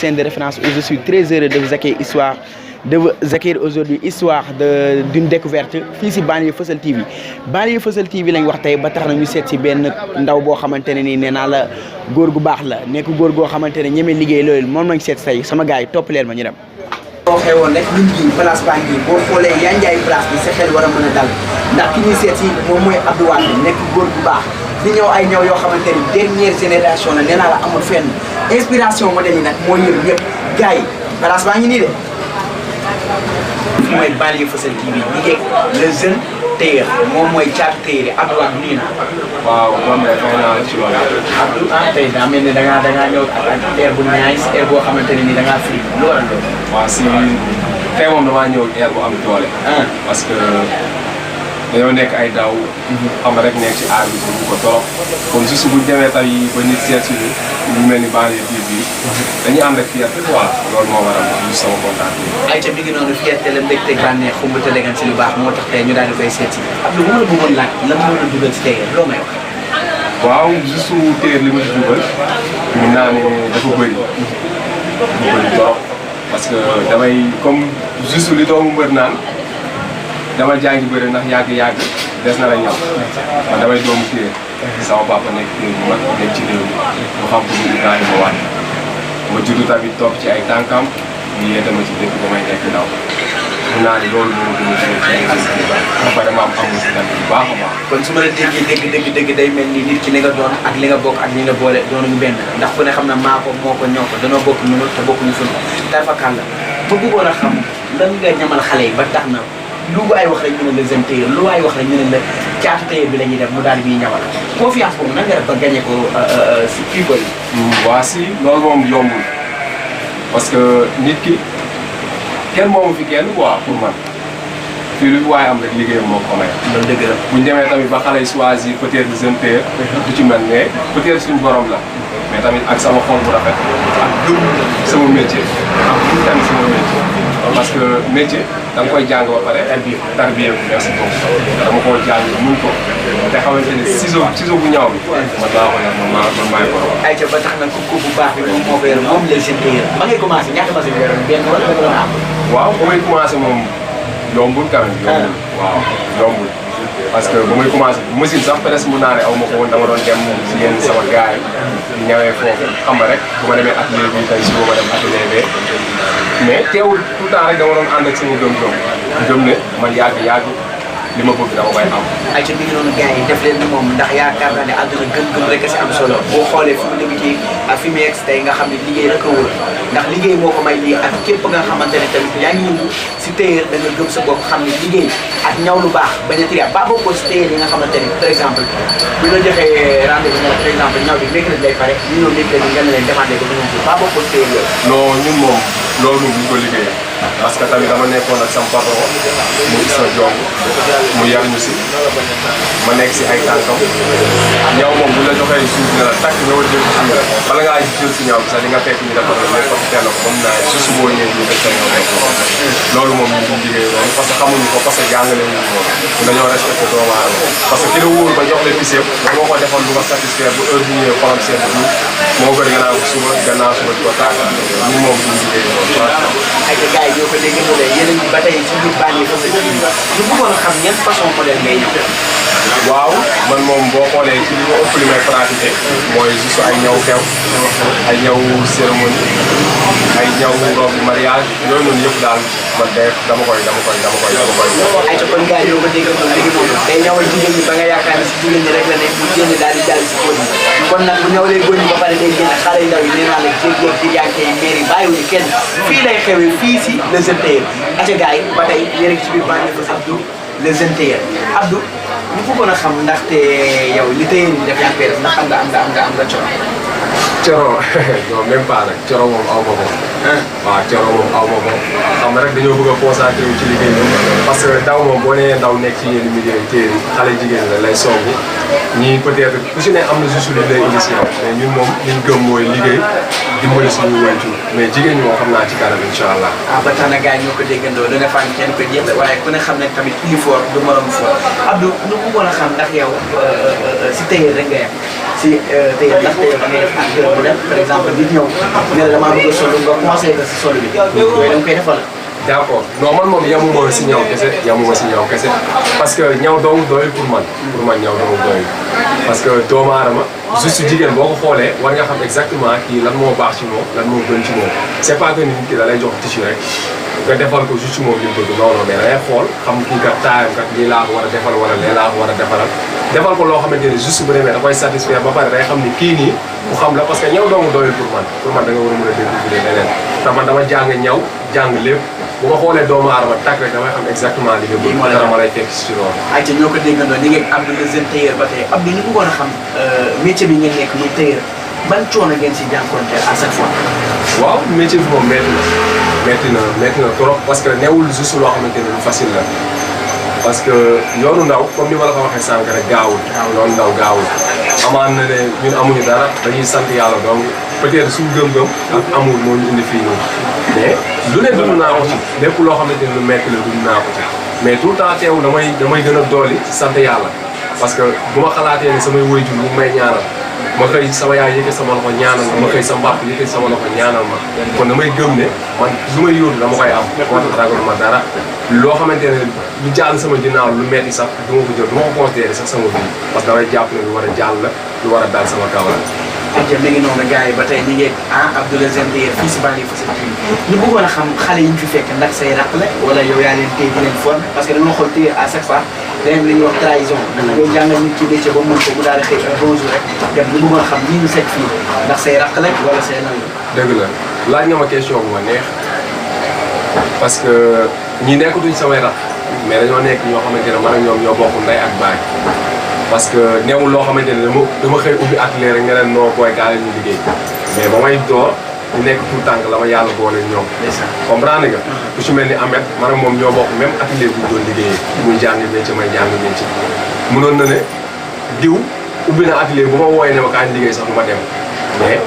chaîne de référence où je suis très heureux de vous accueillir aujourd'hui histoire d'une découverte fii si Banlieue Fësël TV Banlieue Fësël TV lañ wax tey ba tax na ñu seet si benn ndaw boo xamante ne nii nee naa la góor gu baax la nekk góor goo xamante ne ñeme liggéey loolu moom lañ seet tey sama gars yi topp leen ma ñu dem. boo xewoon rek ñun bii place baa ngi boo xoolee yaa njaay place bi sa xel war a mën a dal ndax ki ñuy seet si moom mooy Abdou Wade nekk góor gu baax di ñëw ay ñëw yoo xamante ni dernière génération la nee naa la amul fenn inspiration modèle yi nag moo yëg ñëpp gars yi place baa ngi nii de. mooy Banlieue Fësël TV liggéey le jeune tailleur moom mooy caatu tailleur yi Abdou Wade nii na. waaw moom de fay naa la ci loolu. Abdou tey daa mel ni da ngaa ñëw ak air bu nice air boo xamante ne nii da ngaa free lu waral loolu. waaw si tey moom damaa ñëw air bu am doole. parce que dañoo nekk ay daw. xam rek nekk ci aar bi bu ko trop. kon juste bu ñu demee tey ba nit seet si ñu mel ni Banlieue TV bi dañuy ànd ak fierté quoi loolu moo waral juste sama kontaan bi. ayca mi ngi noonu fierté la mbégte bànneex xumb te legan si lu baax moo tax tey ñu daal di koy seet si Abdou bu ma la bëggoon laaj lan moo la dugal si tailleur loo may wax. waaw juste tailleur li ma ci dugal mun naa ne dafa bëri. dafa bëri trop parce que damay comme juste li doomu mbër naan dama jàngi bëri ndax yàgg-yàgg des na la ñaw man damay doomu tailleur. sama papa nekk tailleur bu mag nekk ci réew mi mu xam ko mu Ibrahima Wade ma juddu tamit topp ci ay tànkam ñu yeete ma ci dëkk ba may nekk ndaw mun naa ne loolu moo gën a ci ba pare ma am amul si tamit bu baax a baax. kon su ma la déggee dëgg day mel ni nit ki li nga doon ak li nga bokk ak li nga boole doonuñu benn ndax ku ne xam na maa ko moo ko ñoo ko danoo bokk mënul te bokkuñu ful tarfakal la ba bëggoon a xam lan nga ñamal xale yi ba tax na lu waay wax rek ñu ne la jeune tailleur lu waay wax rek ñu ne la caatu tailleur bi la ñuy def mu daal di ñuy ñawal confiance boobu nan nga def ba gagné ko si people yi. waa si loolu moom yombul parce que nit ki kenn moomu fi kenn quoi pour man fii lu waaye am rek liggéeyam moo ko may. loolu dëgg la bu ñu demee tamit ba xale yi choisir peut-être jeune tailleur du ci mel mais peut-être suñu borom la mais tamit ak sama xol bu rafet ak gëm sama métier ak gëm tamit sama métier parce que métier da nga koy jàng ba pare tarbiya merci beaucoup dama koo jàng mun ko te xamante ne ciseau bu ñaaw bi man maa ko yor man maay ko wax. ayca ba tax na ko bu baax bi moom moo ko yor moom la jeune tailleur ba ngay commencé ñaata machine nga yoroon benn wala nga doon am. waaw ba may commencé moom yombul quand même yombul waaw yombul parce que ba may commencé machine sax presque mun naa ne aw ma ko woon dama doon dem si yenn sama gars yi di ñawee foofu xam nga rek bu ma demee atelier bi tey suba ma dem atelier bee mais teewul tout le temps rek dama doon ànd ak sama gëm ne man yàgg li ma bëgg dama koy am. ayca mi ngi noonu gars yi def leen ni moom ndax yaakaar naa ne àdduna gëm-gëm rek a si am solo boo xoolee fi mu débuté ak fi mu yegg tey nga xam ne liggéey rek a wóor ndax liggéey moo ko may lii ak képp nga xamante ne tamit yaa ngi yëngu si tailleur da nga gëm sa bopp xam ne liggéey ak ñaw lu baax bañ a trier ba bokkoo si tailleur yi nga xamante ne par exemple bu la joxee rendez-vous ne la par exemple ñaw bi mercredi lay pare ñu ñëw mercredi nga ne leen demandé ko beneen jour ba bokkoo si tailleur yooyu. non ñun moom loolu bu ñu ko liggéeyee parce que tamit dama nekkoon ak sama patron mu gis na jong mu yar ñu si ma nekk si ay tànkam ñaw moom bu la joxee suuf ne la takk ñëwal jël si bala ngaa jël si ñaw bi sax di nga fekk ñu defar la mais fekk teel ko ba mu naa su su boo ñëwee ñu def sa ñaw rek loolu moom ñu ngi liggéey loolu parce que xamuñu ko parce que jàngale wuñu ko dañoo respecté doomu aadama parce que ki la wóor ba jox la fiseem da nga ko defal lu ko satisfaire bu heure bu ñëwee xolam seen bu moo bëri nga naan suba gannaaw suba di ko tàgg ñun moom ñu liggéey loolu ay te gars yi ñoo ko dégg ñu ne yéen a ngi ba tey ci biir Banlieue Fësël TV ñu bëggoon a xam yan façon modèle ngay ñëw. waaw man moom boo xoolee ci li ma ëpp li may pratiqué mooy juste ay ñaw xew ay ñaw cérémonie ay ñaw robe mariage yooyu noonu yëpp daal man de dama koy. ay te kon gars yi ñoo ko dégg noonu léegi moom day ñawal jigéen ñi ba nga yaakaar ne si jigéen ñi rek la ne bu génn daal di jàll si góor ñi kon nag bu ñawalee góor ñi ba pare day génn xale yu ndaw yi nee naa la jéeg-jéeg di jànke yi mairie bàyyiwuñu kenn fii lay xewee fii si le jeune tailleur aca gars yi ba tey yéen a ngi ci biir Banlieue Fësël Abdou le jeune tailleur Abdou ñu bëggoon a xam ndaxte yow li tailleur yi def yaa ngi koy def ndax am nga coro non même pas nag coro moom aw ma ko. waaw coro moom aw ma ko xam nga rek dañoo bëgg a concentré wu ci liggéey bi parce que daw moom boo nee ndaw nekk ci yenn milieu yi téere xale jigéen la lay song ñii peut-être ku si ne am na juste lu lay initié mais ñun moom liñ gëm mooy liggéey dimbali suñu wàncu mais jigéen ñi moom xam naa ci kanam incha allah. ba tax na gars yi ñoo ko déggandoo da nga fànn kenn ko jéem waaye ku ne xam ne tamit kii fort du morom fort Abdou nu bëggoon a xam ndax yow si tailleur rek nga yem si si tey ndax tey da ngay def acteur bu def par exemple nit ñëw ne la damaa bëgg a solu nga conseillé ko si solu bi yooyu da nga koy defal. d'accord non man moom yamuma si ñaw kese parce que ñaw dong doyul pour man ñaw dong doyul parce que doomu aadama juste jigéen boo ko xoolee war nga xam exactement kii lan moo baax ci moom lan moo gën ci moom c'est pas que nit ki da lay jox tissu rek nga defal ko juste moom li mu bëgg non mais da ngay xool xam kii kat taayam kat lii laa ko war a defal wala lee laa ko war a defal ko loo xamante ni juste bu demee da koy satisfaire ba pare day xam ni kii nii ku xam la parce que ñaw dong doyul pour man da nga war a mën a découvrir leneen te man dama jàng ñaw jàng lépp bu ma xoolee doomu aadama tàkk rek damay xam exactement li nga bëgg dara ma lay fekk si loolu. ayca ñoo ko déggandoo ni ngeen Abdou le jeune tailleur ba tey Abdou ñu bëggoon a xam métier bi ngeen nekk muy tailleur ban coono ngeen si jànkuwanteel à chaque fois. waaw métier bi moom métti na trop parce que newul juste loo xamante ne lu facile la parce que yoonu ndaw comme ni ma la ko waxee sànq rek gaawul yoonu ndaw gaawul amaan na ne ñun amuñu dara dañuy sant yàlla donc peut-être suñu gëm-gëm ak amour moo ñu indi fii nii mais lu ne dund naa ko ci lépp loo xamante ne lu métti la dund naa ko ci mais tout le temps teewul damay gën a dooli sant yàlla parce que bu ma xalaatee ne samay waajur bu may ñaanal ma xëy sama yaay yëkkati sama loxo ñaanal ma xëy sama mbàpp yëkkati sama loxo ñaanal ma kon damay gëm ne man lu may yóotu dama koy am moo tax ragaluma dara loo xamante ne lu jàll sama ginnaaw lu metti sax du ma ko jël du ma ko considéré sax sama vie parce que damay jàpp ne lu war a jàll la lu war a daal sama kaw la. ayca mi ngi noonu gars yi ba tey ñu ngi Abdou le jeune tailleur fii si Banlieue Fësël TV ñu bëggoon a xam xale yi ñu fi fekk ndax say raq la wala yow yaa leen téye di leen former parce que dañoo xool tailleur à chaque fois dañu li ñuy wax trahison. yow jàngal nit ki métier ba mën ko mu daal di xëy bonjour rek dem ñu bëggoon a xam ñii ñu fekk fii ndax say raq la wala say lan la. dëgg la laaj nga ma question bu ma neex parce que ñi nekkatuñ samay raq mais dañoo nekk ñoo xamante ne man ak ñoom ñoo bokk ndey ak baay. parce que neewul loo xamante ne dama xëy ubbi atelier rek nga leen noo booy gaa ñu liggéey mais ba may door ñu nekk tout tànk la ma yàlla boole ñoom. comprendre nga. ku ci mel ni Ahmed man ak moom ñoo bokk même atelier bu ñu doon liggéeyee. muy jàng métier may jàng métier. mënoon na ne diw ubbi na atelier bu ma wooyee ne ma kaa ñu liggéey sax du ma dem mais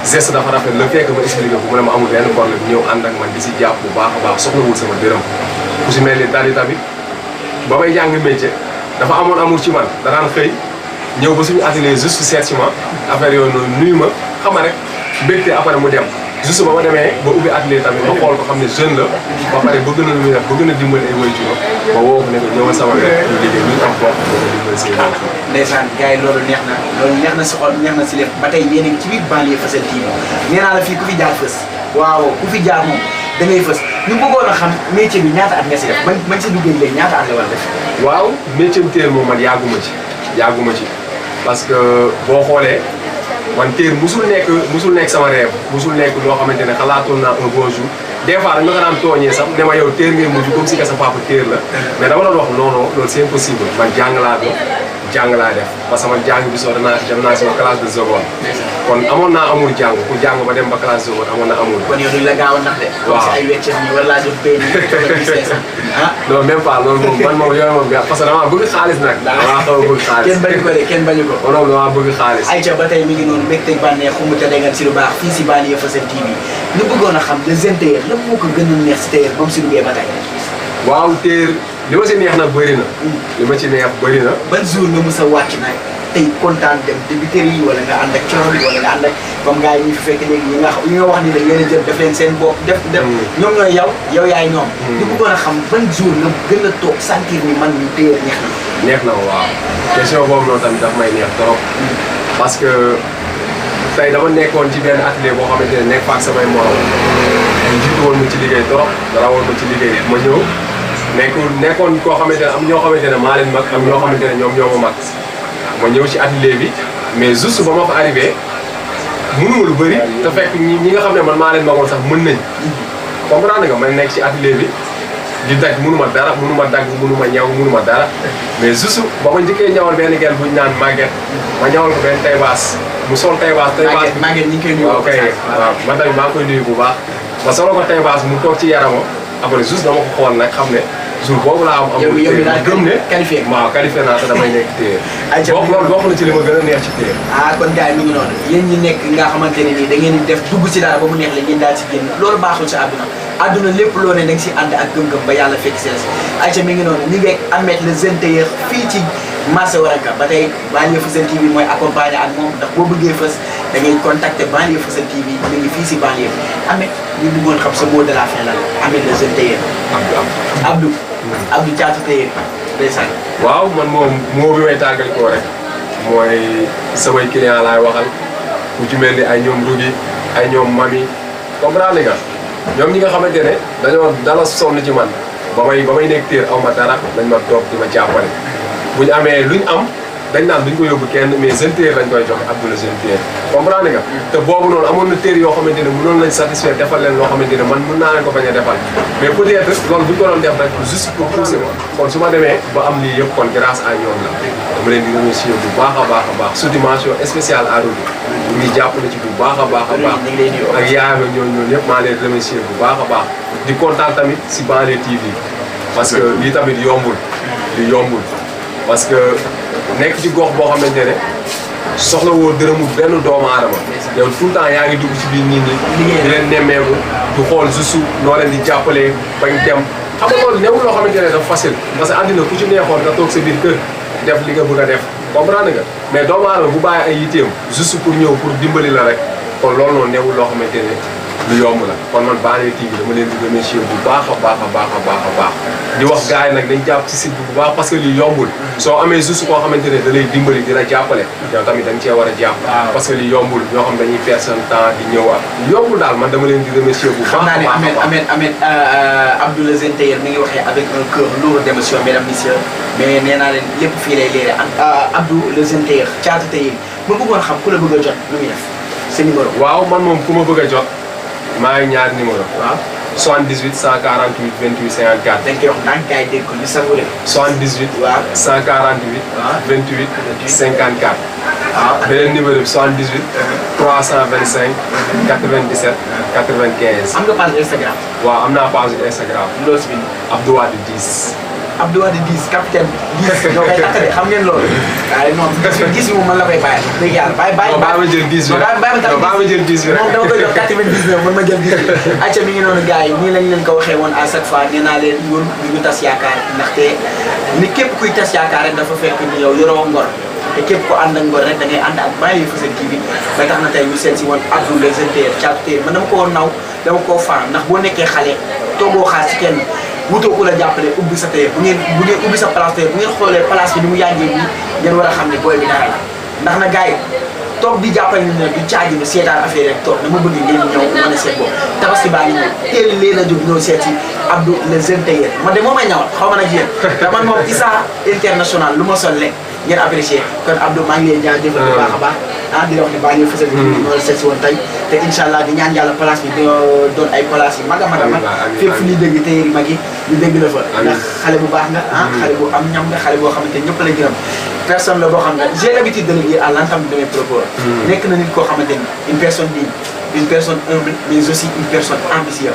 geste dafa rafet le fait que ma expliqué ko mu ne ma amul benn problème ñëw ànd ak man di si jàpp bu baax a baax soxlawul sama dërëm ku ci mel ni Dali tamit ba may jàng métier. dafa amoon amour ci man danaan xëy ñëw ba suñu atelier juste seet si ma affaire yooyu noonu nuyu ma xam nga rek mbégte après mu dem juste ba ma demee ba ubbi atelier tamit ma xool ko xam ne jeune la ba pare bëgg na lu muy def bëgg na dimbali ay waajur ma woo ko ne ko ñëwal sama wet ñu liggéey ñu am bokk bëgg a dimbali seen waajur. ndeysaan gars yi loolu neex na si xol neex na si lépp ba tey yéen a ngi ci biir Banlieue Fësël TV nee naa la fii ku fi jaar fës waaw ku fi jaar moom da ngay fës ñu bëggoon a xam métier bi ñaata at nga si def bañ si duggee léegi ñaata at la war a def. waaw métier bu téer moom man yàgguma ci parce que boo xoolee man téer musul nekk sama rêve musul nekk loo xamante ne xalaatoon naa un bon jour des fois dañ ma ko daan tooñee sax ne ma yow téer ngay mujj comme si que sa papa téer la mais dama doon wax non loolu c'est impossible man jàng laa def parce que man jàng bi soo dem naa sama classe de seconde kon amoon naa amul jàng ku jàng ba dem ba classe de seconde amoon na amul. kon yow duñ la gaaw a nax de. waaw si ay weccet ñi wala laa jox béy non même pas loolu moom man moom yooyu moom parce que damaa bëgg xaalis nag. damaa xaw a bëgg xaalis kenn bañu ko. non damaa bëgg xaalis. ayca ba tey mi ngi noonu mbégte bànneex xumb te déggal si lu baax fii si Banlieue Fësël TV ñu bëggoon a xam le jeune tailleur lan moo ko gën a neex si tailleur ba mu si duggee ba tey. waaw téer li ma si neex nag bëri na. li ma ci neex bëri na. ban jour nga mës a wàcc nag tey kontaan dem débiteurs yi wala nga ànd ak coro bi wala nga ànd ak comme gars yi ñu fi fekk léegi yi nga wax ni dañ leen a jël def leen seen bopp def ñoom ñooy yow yaay ñoom. ñu bëggoon a xam ban jour nga gën a toog sentir ni man ñu téer neex na. neex na waaw question boobu noonu tamit daf may neex trop parce que tey dama nekkoon ci benn atelier boo xamante ne nekk fa ak samay morom ñu jiitu woon mu ci liggéey trop dara woon ma ci liggéey ma ñëw nekkoon koo xamante ne am ñoo xamante ne maa leen mag am ñoo xamante ne ñoom ñoo ma mag ma ñëw ci atelier bi mais juste ba ma fa arrivé mënuma lu bëri te fekk ñi nga xam ne man maa leen magoon sax mën nañ comprendre nga ma nekk ci atelier bi di daj mënuma dara mënuma dagg mënuma ñaw mënuma dara mais juste ba ma njëkkee ñawal benn gel buñ naan Maguette ma ñawal ko benn taybaas mu sol taybaas Maguette ñu ngi koy nuyu waaw kay waaw man tamit maa ngi koy nuyu bu baax ma solo ko taybaas mu toog ci yarama après juste dama ko xool nag xam ne jour boobu laa am yow daal gëm ne qualifié waaw qualifié naa te damay nekk téer loolu bokk na ci li ma gën a neex ci téer kon gars yi mi ngi noonu yéen ñi nekk nga xamante ne nii da ngeen di def dugg ci dara ba mu neex la ngeen daal si génn loolu baaxul si àdduna lépp loo ne da nga si ànd ak gëm-gëm ba yàlla fekk si la si ayca mi ngi noonu ñu ngi Ahmed le jeune tailleur fii ci marché Waranka ba tey Banlieue Fësël TV mooy accompagner ak moom ndax boo bëggee fës da ngay contacter Banlieue Fësël TV ñu ngi fii si banlieue bi Ameth ñu bëggoon xam sa mot de la fin lan Ameth le jeune tailleur Abdou Thiatou tailleur ndeysaan waaw man moom moo bi may tàggal koo rek mooy samay client laay waxal ku ci mel ni ay ñoom Rugi ay ñoom Mami comprendre nga ñoom ñi nga xamante ne dañoo dala sonn ci man ba may nekk téer aw ma dara dañ ma toog di ma jàppale bu ñu amee luñ am dañ naan duñ ko yóbbu kenn mais jeune téer lañ koy joxe Abdou la jeune téer comprendre nga te boobu noonu amoon na téer yoo xamante ne mënoon nañ satisfaire defal leen loo xamante ne man mën naa leen ko bañ a defal mais peut-être loolu buñ ko doon def nag juste pour pousser ma kon su ma demee ba am lii yëpp kon grâce à ñoom la dama leen di remercier bu baax a baax surtout mention spéciale à Rugi ñu ngi jàpp na ci bu baax a baax ak yaayam ak ñooñu ñëpp maa leen remercier bu baax a baax di kontaan tamit si Banlieue TV parce que lii tamit yombul parce que nekk ci gox boo xamante ne soxla woo dërëmu benn doomu aadama yow tout le temps yaa ngi dugg ci biir nit ñi di leen nemmeeku du xool juste noo leen di jàppalee bañ dem xam nga loolu newul loo xamante ne dafa facile parce que àddina ku ci neexoon nga toog sa biir kër def li nga bëgg a def comprendre nga mais doomu aadama bu bàyyi ay yitteem juste pour ñëw pour dimbali la rek kon loolu noonu newul loo xamante ne lu yomb la kon man Banlieue TV dama leen di remercier bu baax a baax di wax gars yi nag dañ jàpp ci site bi bu baax parce que lii yombul soo amee juste koo xamante ne da lay dimbali di la jàppale yow tamit dañ cee war a jàpp parce que lii yombul ñoo xam dañuy perdre seen temps di ñëw ak yombul daal man dama leen di remercier bu baax xam naa ne Ameth Abdou le jeune tailleur mi ngi waxee avec un cœur lourd d'émotion mesdames messieurs mais nee naa leen lépp fii lay leere Abdou le jeune tailleur Thiatou tailleur ma bëggoon xam ku la bëgg a jot lu muy def sa numéro waaw man moom ku ma bëgg a jot maa ngi ñaari numéro waaw 78 148 28 54. dañ koy wax ndànk gars yi dégg ko li savouré. 78. waaw 148. waaw 28 54. waaw beneen numéro bi 78. 325. 97 95. am nga page Instagram. waaw am naa page Instagram. loo si bind. Abdou Wade 10. Abdou Wade 10 capitaine 10 ñoo koy takk de xam ngeen loolu. waaye non gis moom man la koy bàyyi. dëgg yàlla bàyyi ma jël 10 bi rek ma jël 10 bi rek moom dama koy jox 99 man ma jël 10 bi. acca mi ngi noonu gars yi nii lañ leen ko waxee woon à chaque fois nee naa leen ñun ñu tas yaakaar ndaxte ni képp kuy tas yaakaar rek dafa fekk ni yow yoroo ngor te képp ko ànd ak ngor rek da ngay ànd ak Banlieue Fësël TV ba tax na tey ñu seet si woon Abdou le jeune tailleur Thiatou tailleur man dama koo naw dama koo faan ndax boo nekkee xale toogoo xaar si kenn wutoo ku la jàppale ubbi sa tailleur bu ngeen ubbi sa place tailleur bu ngeen xoolee place bi ni mu yàggee nii ngeen war a xam ne booy bi dara la ndax na gars yi toog di jàppale ni ne du caagi ni seetaan affaire rek toog dama bëgg ngeen ñëw mën a seet boobu tabaski baa ngi ñëw teel leen a jóg ñëw seet si Abdou le jeune tailleur man de moo may ñawal xaw ma nag yéen te man moom Issa international lu ma sol rek ngeen apprécié kon Abdou maa ngi leen jaajëfal bu baax a baax di la wax ne Banlieue Fësël bi ñoo la seet si woon tey te incha allah di ñaan yàlla place bi doon ay place yi mag a mag a mag fépp fu ñuy dégg tailleur yi mag yi ñu dégg la fa ndax xale bu baax nga xale bu am ñam nga xale boo xamante ñëpp la gërëm personne la boo xam ne j'ai l'habitude de le dire à l'entame de mes propos nekk na nit koo xamante ni une personne digne une personne humble mais aussi une personne ambitieuse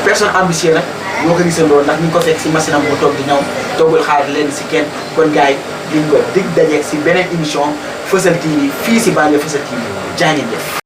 personne ambitieuse nag moo ko gisandoo ndax ñu ngi ko fekk si machine am mu toog di ñëw toogul xaar leen si kenn kon gars yi diñ ko dig dajeeg si beneen émission Fësël TV fii si Banlieue Fësël TV jaa ngeen jëf